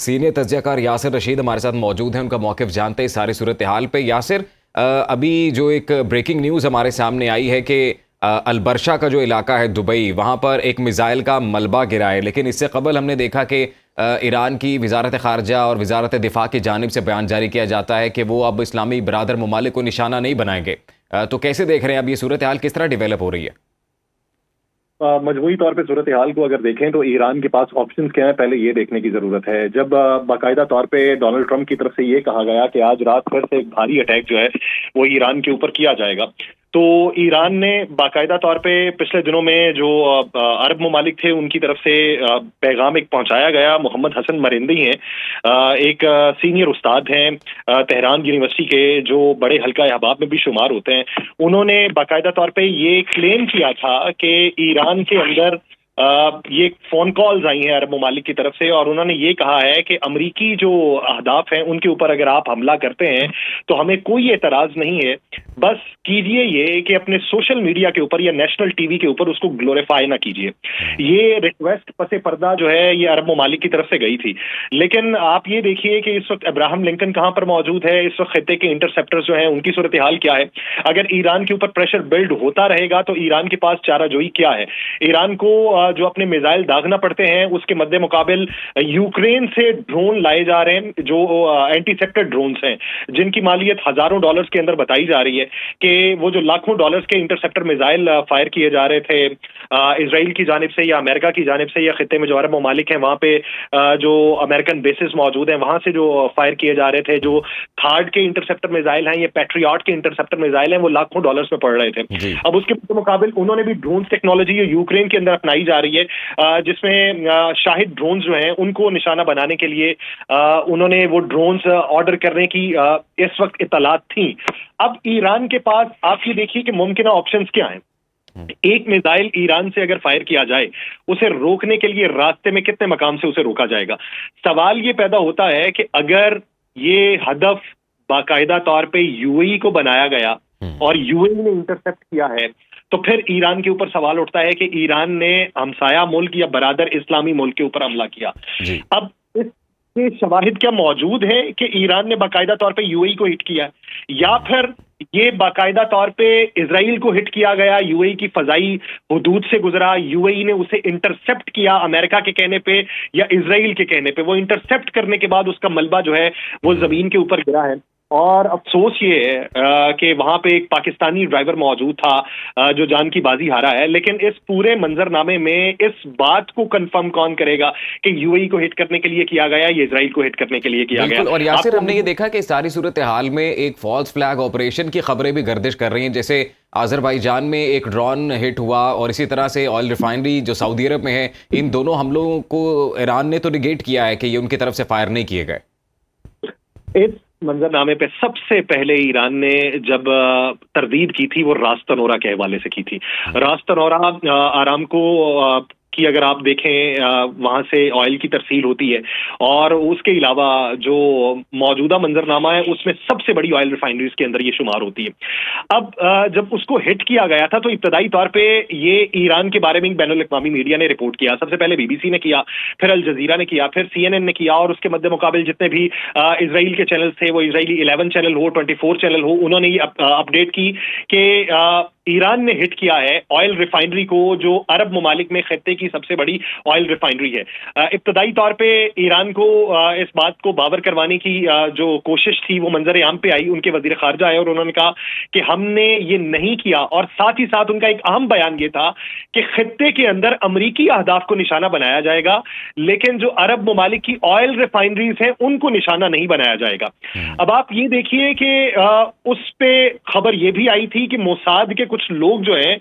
Senior تجزیہ کار یاسر رشید ہمارے ساتھ موجود ہیں، ان کا موقف جانتے ہیں ساری صورتحال پہ۔ یاسر، ابھی جو ایک بریکنگ نیوز ہمارے سامنے آئی ہے کہ البرشا کا جو علاقہ ہے دبئی، وہاں پر ایک میزائل کا ملبہ گرا ہے، لیکن اس سے قبل ہم نے دیکھا کہ ایران کی وزارت خارجہ اور وزارت دفاع کی جانب سے بیان جاری کیا جاتا ہے کہ وہ اب اسلامی برادر ممالک کو نشانہ نہیں بنائیں گے۔ تو کیسے دیکھ رہے ہیں اب یہ صورتحال کس طرح ڈیولپ ہو رہی ہے؟ مجموعی طور پہ صورتحال کو اگر دیکھیں تو ایران کے پاس آپشنز کیا ہیں، پہلے یہ دیکھنے کی ضرورت ہے۔ جب باقاعدہ طور پہ ڈونلڈ ٹرمپ کی طرف سے یہ کہا گیا کہ آج رات پھر سے ایک بھاری اٹیک جو ہے وہ ایران کے اوپر کیا جائے گا، تو ایران نے باقاعدہ طور پہ پچھلے دنوں میں جو عرب ممالک تھے ان کی طرف سے پیغام ایک پہنچایا گیا۔ محمد حسن مرندی ہیں، ایک سینئر استاد ہیں تہران یونیورسٹی کے، جو بڑے حلقہ احباب میں بھی شمار ہوتے ہیں۔ انہوں نے باقاعدہ طور پہ یہ کلیم کیا تھا کہ ایران کے اندر یہ فون کالز آئی ہیں عرب ممالک کی طرف سے، اور انہوں نے یہ کہا ہے کہ امریکی جو اہداف ہیں ان کے اوپر اگر آپ حملہ کرتے ہیں تو ہمیں کوئی اعتراض نہیں ہے، بس کیجئے یہ کہ اپنے سوشل میڈیا کے اوپر یا نیشنل ٹی وی کے اوپر اس کو گلوریفائی نہ کیجئے۔ یہ ریکویسٹ پس پردہ جو ہے یہ عرب ممالک کی طرف سے گئی تھی، لیکن آپ یہ دیکھیے کہ اس وقت ابراہم لنکن کہاں پر موجود ہے، اس وقت خطے کے انٹرسیپٹر جو ہیں ان کی صورتحال کیا ہے۔ اگر ایران کے اوپر پریشر بلڈ ہوتا رہے گا تو ایران کے پاس چارہ جوئی کیا ہے؟ ایران کو جو اپنے میزائل داغنا پڑتے ہیں، اس کے مد مقابل یوکرین سے ڈرون لائے جا رہے ہیں جو اینٹی سیپٹر ڈرونز ہیں، جن کی مالیت ہزاروں ڈالرز کے اندر بتائی جا رہی ہے کہ وہ جو لاکھوں ڈالرز کے انٹرسیپٹر میزائل فائر کیے جا رہے تھے اسرائیل کی جانب سے یا امریکہ کی جانب سے، یا خطے میں جو عرب ممالک ہیں وہاں پہ جو امریکن بیسز موجود ہیں وہاں سے جو فائر کیے جا رہے تھے، جو تھارڈ کے انٹرسیپٹر میزائل ہیں، یہ پیٹریاٹ کے انٹرسیپٹر میزائل ہیں، وہ لاکھوں ڈالرز میں پڑ رہے تھے۔ اب اس کے مقابل انہوں نے بھی ڈرونز ٹیکنالوجی یوکرین کے اندر اپنائی جا رہی ہے، جس میں شاہد ڈرونز جو ہیں ان کو نشانہ بنانے کے لیے انہوں نے وہ ڈرونز آرڈر کرنے کی اس وقت اطلاعات تھیں۔ اب ایران کے پاس آپ یہ دیکھیے کہ ممکنہ آپشنز کیا ہیں۔ ایک میزائل ایران سے اگر فائر کیا جائے، اسے روکنے کے لیے راستے میں کتنے مقام سے اسے روکا جائے گا؟ سوال یہ پیدا ہوتا ہے کہ اگر یہ ہدف باقاعدہ طور پہ یو اے ای کو بنایا گیا اور یو اے ای نے انٹرسیپٹ کیا ہے، تو پھر ایران کے اوپر سوال اٹھتا ہے کہ ایران نے ہمسایہ ملک یا برادر اسلامی ملک کے اوپر حملہ کیا۔ اب اس کے شواہد کیا موجود ہیں کہ ایران نے باقاعدہ طور پہ یو اے ای کو ہٹ کیا، یا پھر یہ باقاعدہ طور پہ اسرائیل کو ہٹ کیا گیا، یو اے ای کی فضائی حدود سے گزرا، یو اے ای نے اسے انٹرسیپٹ کیا امریکہ کے کہنے پہ یا اسرائیل کے کہنے پہ، وہ انٹرسیپٹ کرنے کے بعد اس کا ملبہ جو ہے وہ زمین کے اوپر گرا ہے۔ اور افسوس یہ ہے کہ وہاں پہ ایک پاکستانی ڈرائیور موجود تھا جو جان کی بازی ہارا ہے، لیکن اس پورے منظرنامے میں اس بات کو کنفرم کون کرے گا کہ یو اے ای کو ہٹ کرنے کے لیے کیا گیا یا اسرائیل کو ہٹ کرنے کے لیے کیا گیا؟ اور یاسر، ہم نے یہ دیکھا کہ ساری صورتحال میں ایک فالس فلیگ آپریشن کی خبریں بھی گردش کر رہی ہیں، جیسے آذربائیجان میں ایک ڈرون ہٹ ہوا، اور اسی طرح سے آئل ریفائنری جو سعودی عرب میں ہے، ان دونوں حملوں کو ایران نے تو نیگیٹ کیا ہے کہ یہ ان کی طرف سے فائر نہیں کیے گئے۔ اس منظرنامے پہ سب سے پہلے ایران نے جب تردید کی تھی وہ راس تنورہ کے حوالے سے کی تھی۔ راس تنورہ آرامکو کی اگر آپ دیکھیں وہاں سے آئل کی ترسیل ہوتی ہے، اور اس کے علاوہ جو موجودہ منظرنامہ ہے اس میں سب سے بڑی آئل ریفائنریز کے اندر یہ شمار ہوتی ہے۔ اب جب اس کو ہٹ کیا گیا تھا تو ابتدائی طور پہ یہ ایران کے بارے میں بین الاقوامی میڈیا نے رپورٹ کیا، سب سے پہلے بی بی سی نے کیا، پھر الجزیرہ نے کیا، پھر سی این این نے کیا، اور اس کے مد مقابل جتنے بھی اسرائیل کے چینلز تھے، وہ اسرائیلی 11 چینل ہو، 24 چینل ہو، انہوں نے یہ اپڈیٹ کی کہ ایران نے ہٹ کیا ہے آئل ریفائنری کو، جو عرب ممالک میں خطے کی سب سے بڑی آئل ریفائنری ہے۔ ابتدائی طور پہ ایران کو اس بات کو باور کروانے کی جو کوشش تھی وہ منظر عام پہ آئی، ان کے وزیر خارجہ آئے اور انہوں نے کہا کہ ہم نے یہ نہیں کیا، اور ساتھ ہی ساتھ ان کا ایک اہم بیان یہ تھا کہ خطے کے اندر امریکی اہداف کو نشانہ بنایا جائے گا، لیکن جو عرب ممالک کی آئل ریفائنریز ہیں ان کو نشانہ نہیں بنایا جائے گا۔ اب آپ یہ دیکھیے کہ اس پہ خبر یہ بھی آئی تھی کہ موساد کے کچھ لوگ جو ہیں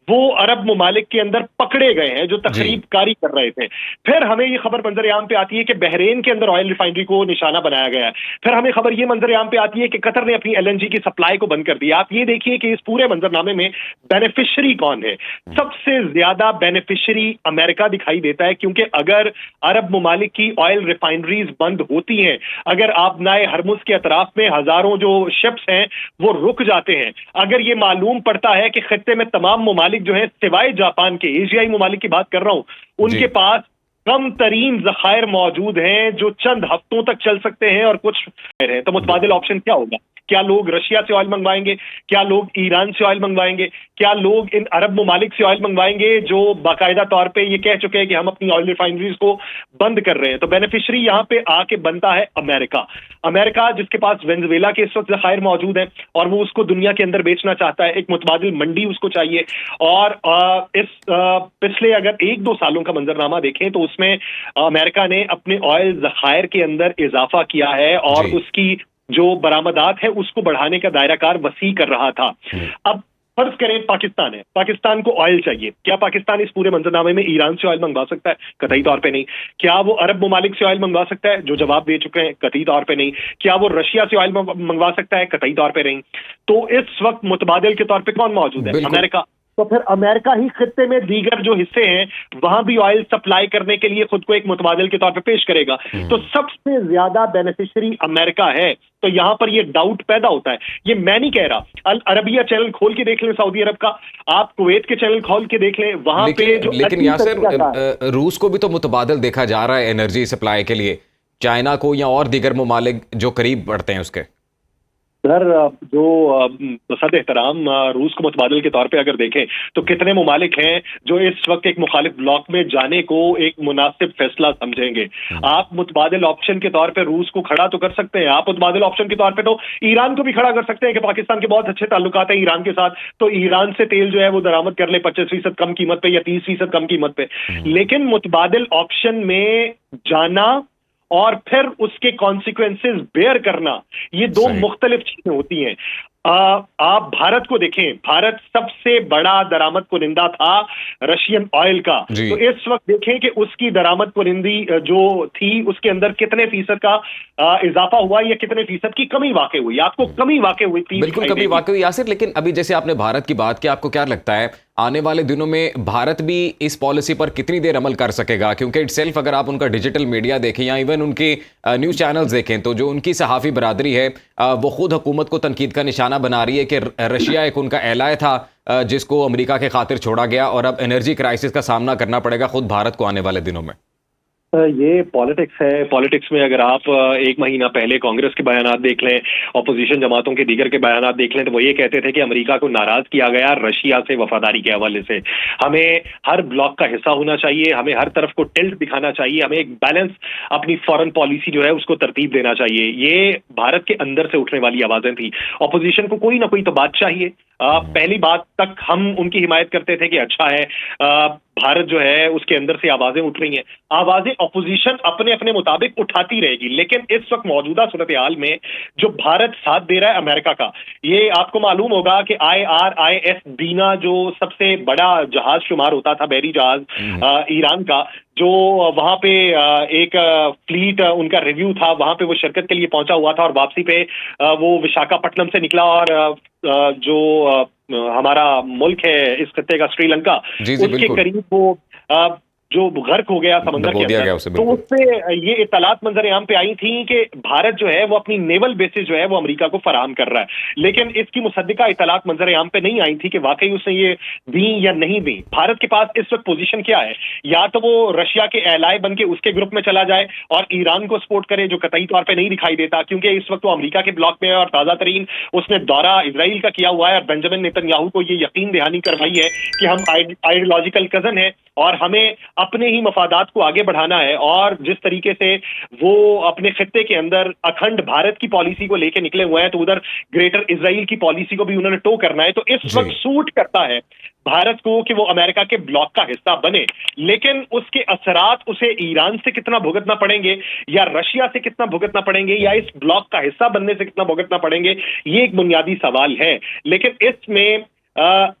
وہ عرب ممالک کے اندر پکڑے گئے ہیں جو تخریب کاری کر رہے تھے۔ پھر ہمیں یہ خبر منظر عام پہ آتی ہے کہ بحرین کے اندر آئل ریفائنری کو نشانہ بنایا گیا ہے۔ پھر ہمیں خبر یہ منظر عام پہ آتی ہے کہ قطر نے اپنی ایل این جی کی سپلائی کو بند کر دیا۔ آپ یہ دیکھیے کہ اس پورے منظرنامے میں بینیفیشری کون ہے؟ سب سے زیادہ بینیفیشری امریکہ دکھائی دیتا ہے، کیونکہ اگر عرب ممالک کی آئل ریفائنریز بند ہوتی ہیں، اگر آبنائے ہرمز کے اطراف میں ہزاروں جو شپس ہیں وہ رک جاتے ہیں، اگر یہ معلوم پڑتا ہے کہ خطے میں تمام ممالک جو ہیں سوائے جاپان کے، ایشیائی ممالک کی بات کر رہا ہوں، ان کے پاس कम तरीन ज़खायर मौजूद हैं जो चंद हफ्तों तक चल सकते हैं और कुछ हैं। तो मुतबादिल ऑप्शन क्या होगा? क्या लोग रशिया से ऑयल मंगवाएंगे? क्या लोग ईरान से ऑयल मंगवाएंगे? क्या लोग इन अरब ममालिक से ऑयल मंगवाएंगे जो बाकायदा तौर पे ये कह चुके हैं कि हम अपनी ऑयल रिफाइनरीज को बंद कर रहे हैं? तो बेनिफिशरी यहाँ पे आके बनता है अमेरिका। अमेरिका जिसके पास वेनेजुएला के इस वक्त ज़खायर मौजूद हैं और वो उसको दुनिया के अंदर बेचना चाहता है, एक मुतबादिल मंडी उसको चाहिए। और पिछले अगर 1-2 सालों का मंजरनामा देखें तो उसमें अमेरिका ने अपने ऑयल ज़खायर के अंदर इजाफा किया है और उसकी जो बरामदात है उसको बढ़ाने का दायराकार वसी कर रहा था। अब फर्ज करें पाकिस्तान है, पाकिस्तान को ऑयल चाहिए, क्या पाकिस्तान इस पूरे मंजरनामे में ईरान से ऑयल मंगवा सकता है? कतई तौर पे नहीं। क्या वो अरब ममालिक से ऑयल मंगवा सकता है? जो जवाब दे चुके हैं, कतई तौर पे नहीं। क्या वो रशिया से ऑयल मंगवा सकता है? कतई तौर पे नहीं। तो इस वक्त मुतबादिल के तौर पे कौन मौजूद है? अमेरिका। तो फिर अमेरिका ही खित्ते में दीगर जो हिस्से हैं वहां भी ऑयल सप्लाई करने के लिए खुद को एक मुतबादिल के तौर पे पेश करेगा। तो सबसे ज्यादा बेनिफिशियरी अमेरिका है। तो यहां पर ये डाउट पैदा होता है। ये मैं नहीं कह रहा, अल अरबिया चैनल खोल के देख लें सऊदी अरब का, आप कुवैत के चैनल खोल के देख लें, वहां पे जो लेकिन यासर रूस को भी तो मुतबादिल देखा जा रहा है एनर्जी सप्लाई के लिए, चाइना को या और दीगर ममालिक जो करीब बढ़ते हैं उसके। सर जो बसद एहतराम रूस को मुतबादिल के तौर पे अगर देखें तो कितने ममालिक हैं जो इस वक्त एक मुखालिफ ब्लॉक में जाने को एक मुनासिब फैसला समझेंगे? आप मुतबादिल ऑप्शन के तौर पे रूस को खड़ा तो कर सकते हैं, आप मुतबादिल ऑप्शन के तौर पे तो ईरान को भी खड़ा कर सकते हैं कि पाकिस्तान के बहुत अच्छे ताल्लुकात हैं ईरान के साथ, तो ईरान से तेल जो है वो दरामद कर ले 25% कम कीमत पे या 30% कम कीमत पे। लेकिन मुतबादिल ऑप्शन में जाना और फिर उसके कॉन्सिक्वेंसेस बेयर करना, ये दो मुख्तलिफ चीजें होती हैं। आप भारत को देखें, भारत सबसे बड़ा दरामद कुनिंदा था रशियन ऑयल का। तो इस वक्त देखें कि उसकी दरामद कुनिंदी जो थी उसके अंदर कितने फीसद का इजाफा हुआ या कितने फीसद की कमी वाकई हुई? आपको कमी वाकई हुई थी? बिल्कुल कमी वाकई हुई यासिर। लेकिन अभी जैसे आपने भारत की बात की, आपको क्या लगता है आने वाले दिनों में भारत भी इस पॉलिसी पर कितनी देर अमल कर सकेगा? क्योंकि इटसेल्फ अगर आप उनका डिजिटल मीडिया देखें या इवन उनके न्यूज़ चैनल्स देखें तो जो उनकी सहाफ़ी बरादरी है वो खुद हुकूमत को तनकीद का निशाना बना रही है कि रशिया एक उनका एलाय था जिसको अमेरिका के खातिर छोड़ा गया और अब एनर्जी क्राइसिस का सामना करना पड़ेगा खुद भारत को आने वाले दिनों में। ये पॉलिटिक्स है। पॉलिटिक्स में अगर आप 1 महीना पहले कांग्रेस के बयानात देख लें, अपोजिशन जमातों के दीगर के बयानात देख लें, तो वो ये कहते थे कि अमेरिका को नाराज किया गया रशिया से वफादारी के हवाले से। हमें हर ब्लॉक का हिस्सा होना चाहिए, हमें हर तरफ को टिल्ट दिखाना चाहिए, हमें एक बैलेंस अपनी फॉरेन पॉलिसी जो है उसको तरतीब देना चाहिए। ये भारत के अंदर से उठने वाली आवाजें थी। अपोजिशन को कोई ना कोई तो बात चाहिए। पहली बात तक हम उनकी हिमायत करते थे कि अच्छा है भारत जो है उसके अंदर से आवाजें उठ रही हैं। आवाजें अपोजिशन अपने अपने मुताबिक उठाती रहेगी, लेकिन इस वक्त मौजूदा सूरत हाल में जो भारत साथ दे रहा है अमेरिका का, ये आपको मालूम होगा कि IRIS बीना जो सबसे बड़ा जहाज शुमार होता था, बहरी जहाज ईरान का, जो वहां पे एक फ्लीट उनका रिव्यू था, वहां पे वो शिरकत के लिए पहुंचा हुआ था और वापसी पे वो विशाखापट्टनम से निकला और जो हमारा मुल्क है इस खत्ते का श्रीलंका, उसके करीब वो जो गर्क हो गया समंदर के अंदर, तो उससे ये इत्तलात मंजर आम पे आई थी कि भारत जो है वो अपनी नेवल बेसिस जो है वो अमेरिका को फराहम कर रहा है। लेकिन इसकी मुसद्दिका इत्तलात मंजर आम पे नहीं आई थी कि वाकई उसने ये दी या नहीं दी। भारत के पास इस वक्त पोजीशन क्या है? या तो वो रशिया के एलाय बन के उसके ग्रुप में चला जाए और ईरान को सपोर्ट करे, जो कतई तौर पर नहीं दिखाई देता क्योंकि इस वक्त वो अमेरिका के ब्लॉक में है और ताजा तरीन उसने दौरा इजराइल का किया हुआ है और बेंजामिन नेतन्याहू को ये यकीन दहानी करवाई है कि हम आइडियोलॉजिकल कजन है और हमें अपने ही मफादात को आगे बढ़ाना है। और जिस तरीके से वो अपने खित्ते के अंदर अखंड भारत की पॉलिसी को लेके निकले हुए हैं, तो उधर ग्रेटर इजराइल की पॉलिसी को भी उन्होंने टो करना है। तो इस वक्त सूट करता है भारत को कि वो अमेरिका के ब्लॉक का हिस्सा बने, लेकिन उसके असरात उसे ईरान से कितना भुगतना पड़ेंगे या रशिया से कितना भुगतना पड़ेंगे या इस ब्लॉक का हिस्सा बनने से कितना भुगतना पड़ेंगे, ये एक बुनियादी सवाल है। लेकिन इसमें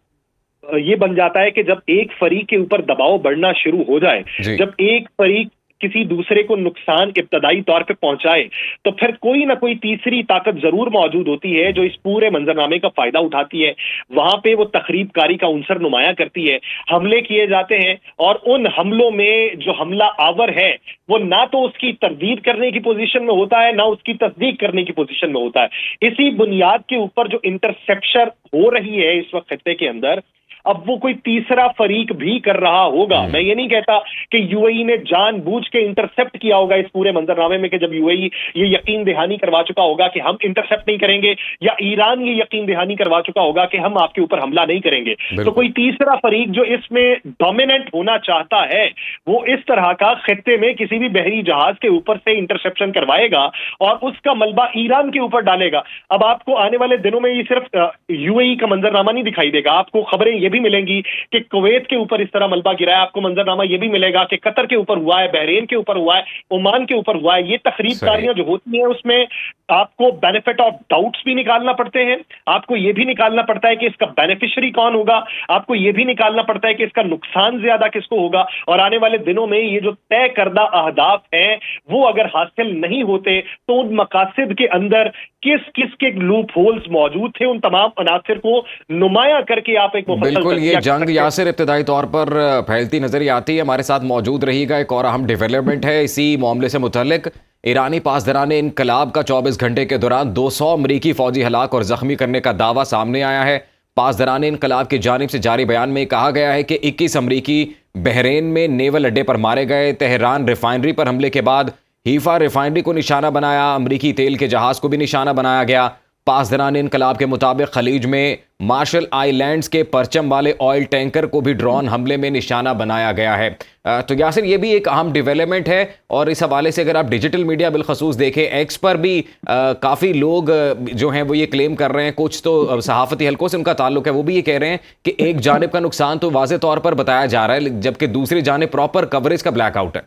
ये बन जाता है कि जब एक फरीक के ऊपर दबाव बढ़ना शुरू हो जाए, जब एक फरीक किसी दूसरे को नुकसान इब्तदाई तौर पे पहुंचाए, तो फिर कोई ना कोई तीसरी ताकत जरूर मौजूद होती है जो इस पूरे मंजरनामे का फायदा उठाती है। वहां पे वो तखरीबकारी का उनसर नुमाया करती है, हमले किए जाते हैं और उन हमलों में जो हमला आवर है वो ना तो उसकी तरदीद करने की पोजीशन में होता है, ना उसकी तस्दीक करने की पोजीशन में होता है। इसी बुनियाद के ऊपर जो इंटरसेप्शन हो रही है इस वक्त खत्ते के अंदर, अब वो कोई तीसरा फरीक भी कर रहा होगा। मैं ये नहीं कहता कि यूएई ने जानबूझ के इंटरसेप्ट किया होगा इस पूरे मंजरनामे में, कि जब यूएई ये यकीन दहानी करवा चुका होगा कि हम इंटरसेप्ट नहीं करेंगे, या ईरान ये यकीन दहानी करवा चुका होगा कि हम आपके ऊपर हमला नहीं करेंगे, तो कोई तीसरा फरीक जो इसमें डोमिनेंट होना चाहता है वो इस तरह का खित्ते में किसी भी बहरी जहाज के ऊपर से इंटरसेप्शन करवाएगा और उसका मलबा ईरान के ऊपर डालेगा। अब आपको आने वाले दिनों में ये सिर्फ यूएई का मंजरनामा नहीं दिखाई देगा, आपको खबरें ये भी मिलेंगी कि कुवैत के ऊपर इस तरह मलबा गिरा है, आपको मंजरनामा ये भी मिलेगा कि कतर के ऊपर हुआ है, बहरीन के ऊपर हुआ है, ओमान के ऊपर हुआ है। ये तखरीबकारियां जो होती हैं उसमें आपको बेनिफिट ऑफ डाउट्स भी निकालना पड़ते हैं, आपको ये भी निकालना पड़ता है कि इसका बेनिफिशियरी कौन होगा, आपको ये भी निकालना पड़ता है कि इसका नुकसान ज्यादा किसको होगा। और आने वाले दिनों में ये जो तय करदा अहदाफ हैं वो अगर हासिल नहीं होते तो उन मकासद के अंदर किस किस के लूप होल्स मौजूद थे, उन तमाम अनासर को नुमाया करके आप एक बिल्कुल ये जंग यासिर इब्तिदाई तौर पर फैलती नजर आती है। हमारे साथ मौजूद रहिएगा, एक और अहम डेवलपमेंट है इसी मामले से मुतल्लिक। ईरानी पासदारान इनकलाब का 24 घंटे के दौरान 200 अमरीकी फौजी हलाक और जख्मी करने का दावा सामने आया है। पासदारान इनकलाब की जानिब से जारी बयान में कहा गया है कि 21 अमरीकी बहरीन में नेवल अड्डे पर मारे गए। तेहरान रिफाइनरी पर हमले के बाद हीफा रिफाइनरी को निशाना बनाया, अमरीकी तेल के जहाज को भी निशाना बनाया गया। पासदारान इनकलाब के मुताबिक खलीज में मार्शल आइलैंड्स के परचम वाले ऑयल टैंकर को भी ड्रोन हमले में निशाना बनाया गया है। तो यासिर ये भी एक अहम डेवलपमेंट है। और इस हवाले से अगर आप डिजिटल मीडिया बिलखसूस देखें, एक्स पर भी काफ़ी लोग जो हैं वो ये क्लेम कर रहे हैं, कुछ तो सहाफ़ती हलकों से उनका ताल्लुक है, वो भी ये कह रहे हैं कि एक जानिब का नुकसान तो वाज़े तौर पर बताया जा रहा है, जबकि दूसरी जानिब प्रॉपर कवरेज का ब्लैकआउट है।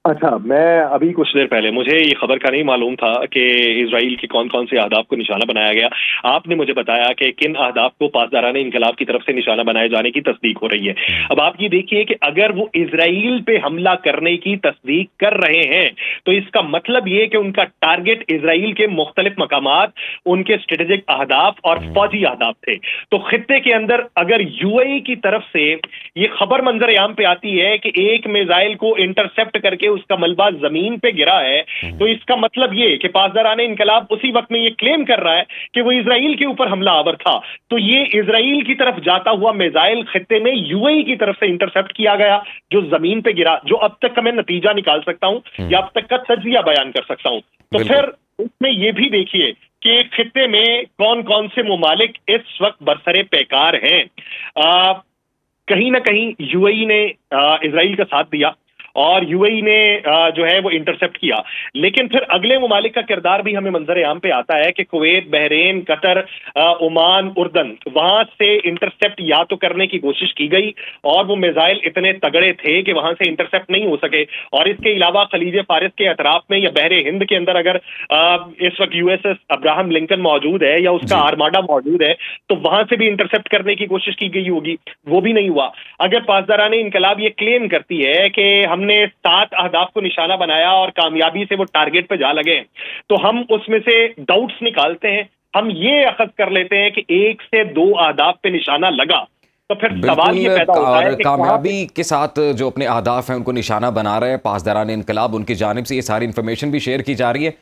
अच्छा, मैं अभी कुछ देर पहले, मुझे ये खबर का नहीं मालूम था कि इजराइल के कौन कौन से अहदाफ को निशाना बनाया गया। आपने मुझे बताया कि किन अहदाफ को पासदारान इनकलाब की तरफ से निशाना बनाए जाने की तस्दीक हो रही है। अब आप ये देखिए कि अगर वो इजराइल पे हमला करने की तस्दीक कर रहे हैं तो इसका मतलब ये कि उनका टारगेट इजराइल के मुख्तलिफ मकामात, उनके स्ट्रेटेजिक अहदाफ और फौजी अहदाफ थे। तो खित्ते के अंदर अगर यूएई की तरफ से ये खबर मंजर-ए-आम पे आती है कि एक मिसाइल को इंटरसेप्ट करके उसका मलबा जमीन पे गिरा है, तो इसका मतलब ये कि पासदारान इनकलाब उसी वक्त में ये क्लेम कर रहा है कि वो इजराइल के ऊपर हमला आवर था। तो ये इजराइल की तरफ जाता हुआ मिसाइल खित्ते में यूएई की तरफ से इंटरसेप्ट किया गया, जो जमीन पे गिरा, जो अब तक का मैं नतीजा निकाल सकता हूं या अब तक का तज्जिया बयान कर सकता हूं। तो फिर उसमें ये भी देखिए कि खित्ते में कौन कौन से मुमालिक इस वक्त बरसरे पैकार हैं। कहीं ना कहीं यूएई ने इजराइल का साथ दिया और यूएई ने जो है वो इंटरसेप्ट किया, लेकिन फिर अगले मुमालिक का किरदार भी हमें मंजर-ए-आम पे आता है कि कुवैत, बहरीन, कतर, ओमान, उर्दन, वहां से इंटरसेप्ट या तो करने की कोशिश की गई और वो मिसाइल इतने तगड़े थे कि वहां से इंटरसेप्ट नहीं हो सके। और इसके अलावा खलीज फारिस के अतराफ में या बहरे हिंद के अंदर अगर इस वक्त यूएसएस अब्राहम लिंकन मौजूद है या उसका आर्माडा मौजूद है, तो वहां से भी इंटरसेप्ट करने की कोशिश की गई होगी, वो भी नहीं हुआ। अगर पासदारान इनकलाब ये क्लेम करती है कि हमने 7 अहदाफ को निशाना बनाया और कामयाबी से वो टारगेट पे जा लगे, तो हम उसमें से डाउट्स निकालते हैं, हम ये अखज़ कर लेते हैं कि 1 से 2 अहदाफ पे निशाना लगा, तो फिर सवाल ये पैदा होता है कि कामयाबी के साथ जो अपने अहदाफ हैं उनको निशाना बना रहे हैं पासदारान इनकलाब, उनकी जानिब से ये सारी इन्फॉर्मेशन भी शेयर की जा रही है।